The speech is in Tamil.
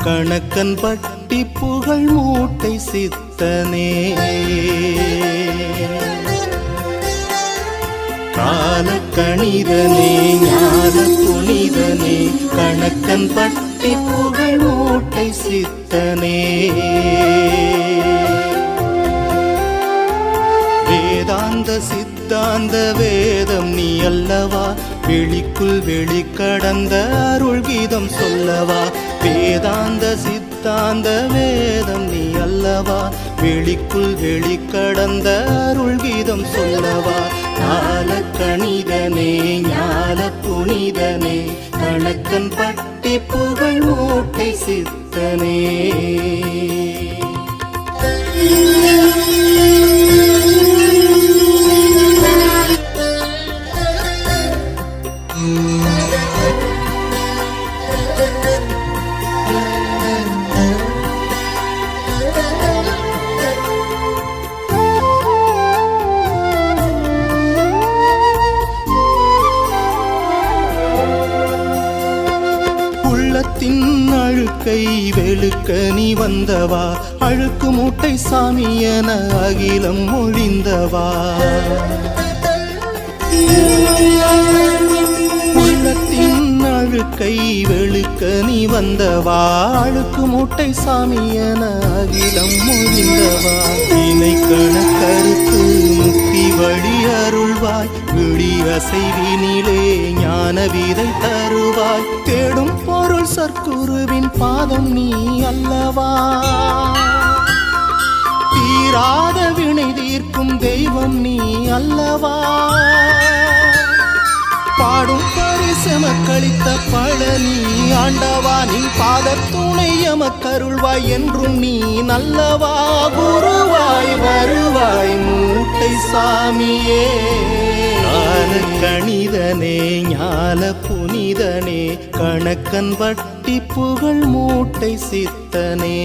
கணக்கன் பட்டி புகழ் மூட்டை சித்தனே கால கணிதனே ஞான புனிதனே கணக்கன் பட்டி புகழ் மூட்டை சித்தனே வேதாந்த சித்தாந்த வேதம் நீ அல்லவா வெளிக்குள் வெளிக்கடந்த அருள் கீதம் சொல்லவா வேதாந்த சித்தாந்த வேதம் நீ அல்லவா வெளிக்குள் வெளிக்கடந்த அருள் கீதம் சொல்லவா கால கணிதனே ஞான புனிதனே கணக்கன் பட்டி புகழ் மூட்டை சித்தனே அழுக்கை வெளுக்க நீ வந்தவா அழுக்கு மூட்டை சாமி என அகிலம் ஒழிந்தவா உள்ளத்தின் அழுக்கை வெளுக்க நீ வந்தவா அழுக்கு மூட்டை சாமி என அகிலம் ஒழிந்தவா இணை கணக்கறுத்து முக்தி வழி அருள்வாய் விழி அசைவினிலே ஞான வீதை தருவாய் தேடும் பொருள் சற்குருவின் பாதம் நீ அல்லவா தீராத வினை தீர்க்கும் தெய்வம் நீ அல்லவா பாடும் பரிசமக்களித்த பழனி ஆண்டவா நின் பாதத்துணை எமக்கருள்வாய் என்றும் நீ நல்லவா குருவாய் வருவாய் மூட்டை சாமியே கணிதனே ஞான புனிதனே கணக்கன் வட்டி புகழ் மூட்டை சித்தனே